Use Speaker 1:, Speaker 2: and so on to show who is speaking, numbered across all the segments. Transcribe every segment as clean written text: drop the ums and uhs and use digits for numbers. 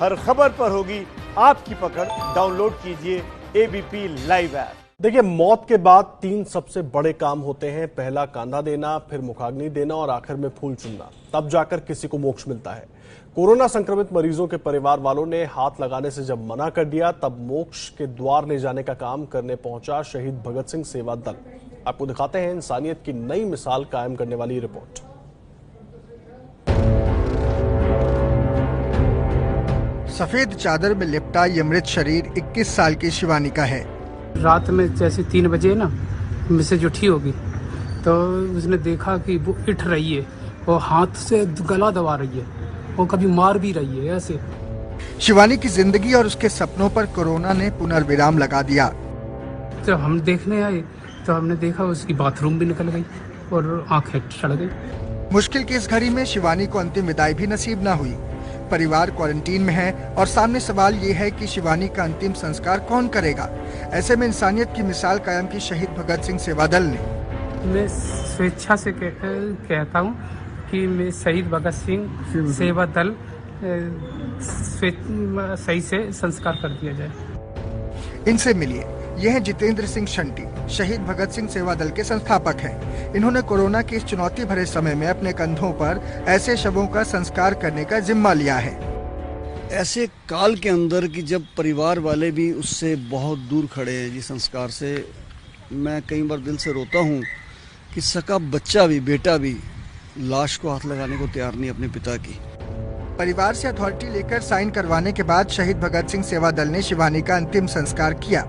Speaker 1: हर खबर पर होगी आपकी पकड़। डाउनलोड कीजिए एबीपी लाइव ऐप।
Speaker 2: देखिए, मौत के बाद 3 सबसे बड़े काम होते हैं। पहला कांधा देना, फिर मुखाग्नि देना और आखिर में फूल चुनना। तब जाकर किसी को मोक्ष मिलता है। कोरोना संक्रमित मरीजों के परिवार वालों ने हाथ लगाने से जब मना कर दिया, तब मोक्ष के द्वार ले जाने का काम करने पहुंचा शहीद भगत सिंह सेवा दल। आपको दिखाते हैं इंसानियत की नई मिसाल कायम करने वाली रिपोर्ट।
Speaker 3: सफेद चादर में लिपटा ये मृत शरीर 21 साल की शिवानी का है।
Speaker 4: रात में जैसे 3 बजे ना मिसेज उठी होगी तो उसने देखा कि वो उठ रही है और हाथ से गला दबा रही है और कभी मार भी रही है ऐसे।
Speaker 3: शिवानी की जिंदगी और उसके सपनों पर कोरोना ने पुनर्विराम लगा दिया।
Speaker 4: जब हम देखने आए तो हमने देखा उसकी बाथरूम भी निकल गई और आंखें चढ़ गई।
Speaker 3: मुश्किल की इस घड़ी में शिवानी को अंतिम विदाई भी नसीब न हुई। परिवार क्वारंटीन में है और सामने सवाल ये है कि शिवानी का अंतिम संस्कार कौन करेगा। ऐसे में इंसानियत की मिसाल कायम की शहीद भगत सिंह सेवा दल ने।
Speaker 4: मैं स्वेच्छा से कहता हूँ कि मैं शहीद भगत सिंह सेवा दल सही से संस्कार कर दिया जाए।
Speaker 3: इनसे मिलिए, यह है जितेंद्र सिंह शंटी, शहीद भगत सिंह सेवा दल के संस्थापक हैं। इन्होंने कोरोना के इस चुनौती भरे समय में अपने कंधों पर ऐसे शवों का संस्कार करने का जिम्मा लिया है।
Speaker 5: ऐसे काल के अंदर कि जब परिवार वाले भी उससे बहुत दूर खड़े हैं जी संस्कार से, मैं कई बार दिल से रोता हूँ कि सका बच्चा भी, बेटा भी लाश को हाथ लगाने को तैयार नहीं अपने पिता की।
Speaker 3: परिवार से अथॉरिटी लेकर साइन करवाने के बाद शहीद भगत सिंह सेवा दल ने शिवानी का अंतिम संस्कार किया।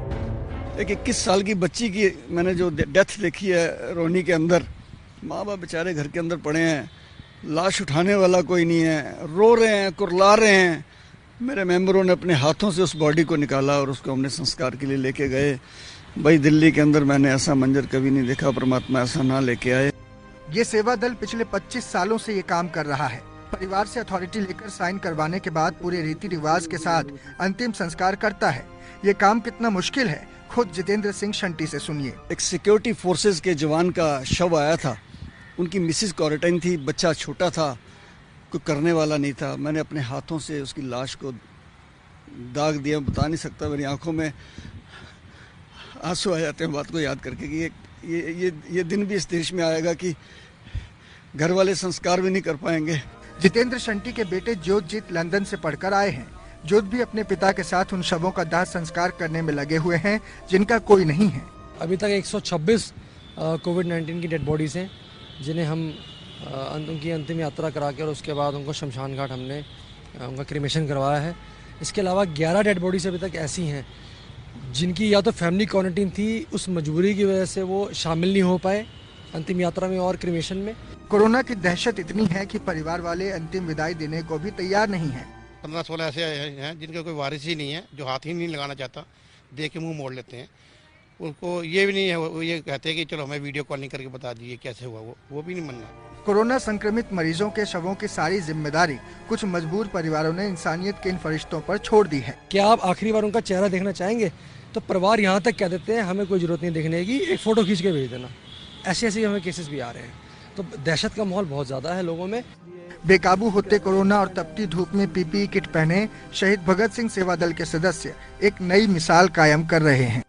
Speaker 5: एक 21 साल की बच्ची की मैंने जो डेथ देखी है रोनी के अंदर, माँ बाप बेचारे घर के अंदर पड़े हैं, लाश उठाने वाला कोई नहीं है, रो रहे हैं, कुरला रहे हैं। मेरे मेंबरों ने अपने हाथों से उस बॉडी को निकाला और उसको हमने संस्कार के लिए लेके गए। भाई दिल्ली के अंदर मैंने ऐसा मंजर कभी नहीं देखा, परमात्मा ऐसा ना लेके आए।
Speaker 3: ये सेवा दल पिछले 25 सालों से ये काम कर रहा है। परिवार से अथॉरिटी लेकर साइन करवाने के बाद पूरे रीति रिवाज के साथ अंतिम संस्कार करता है। ये काम कितना मुश्किल है, खुद जितेंद्र सिंह शंटी से सुनिए।
Speaker 5: एक सिक्योरिटी फोर्सेस के जवान का शव आया था, उनकी मिसेज क्वारंटाइन थी, बच्चा छोटा था, कोई करने वाला नहीं था। मैंने अपने हाथों से उसकी लाश को दाग दिया, बता नहीं सकता, मेरी आंखों में आंसू आ जाते हैं बात को याद करके कि ये दिन भी इस देश में आएगा कि घर वाले संस्कार भी नहीं कर पाएंगे।
Speaker 3: जितेंद्र शंटी के बेटे जोतजीत लंदन से पढ़कर आए हैं। जोत भी अपने पिता के साथ उन शवों का दाह संस्कार करने में लगे हुए हैं जिनका कोई नहीं है।
Speaker 6: अभी तक 126 कोविड-19 की डेड बॉडीज हैं जिन्हें हम उनकी अंतिम यात्रा करा के और उसके बाद उनको शमशान घाट हमने उनका क्रिमेशन करवाया है। इसके अलावा 11 डेड बॉडीज अभी तक ऐसी हैं जिनकी या तो फैमिली क्वारंटीन थी, उस मजबूरी की वजह से वो शामिल नहीं हो पाए अंतिम यात्रा में और क्रिमेशन में।
Speaker 3: कोरोना की दहशत इतनी है कि परिवार वाले अंतिम विदाई देने को भी तैयार नहीं है।
Speaker 7: 15-16 ऐसे हैं जिनका कोई वारिस ही नहीं है, जो हाथ ही नहीं लगाना चाहता, देख के मुंह मोड़ लेते हैं। उनको ये भी नहीं है, वो ये कहते हैं कि चलो हमें वीडियो कॉलिंग करके बता दीजिए कैसे हुआ, वो भी नहीं मानना।
Speaker 3: कोरोना संक्रमित मरीजों के शवों की सारी जिम्मेदारी कुछ मजबूर परिवारों ने इंसानियत के इन फरिश्तों पर छोड़ दी है।
Speaker 6: क्या आप आखिरी बार उनका चेहरा देखना चाहेंगे? तो परिवार यहाँ तक कह देते हैं हमें कोई जरूरत नहीं देखने की, एक फोटो खींच के भेज देना। ऐसे हमें केसेस भी आ रहे हैं। तो दहशत का माहौल बहुत ज्यादा है लोगों में।
Speaker 3: बेकाबू होते कोरोना और तपती धूप में पीपीई किट पहने शहीद भगत सिंह सेवा दल के सदस्य एक नई मिसाल कायम कर रहे हैं।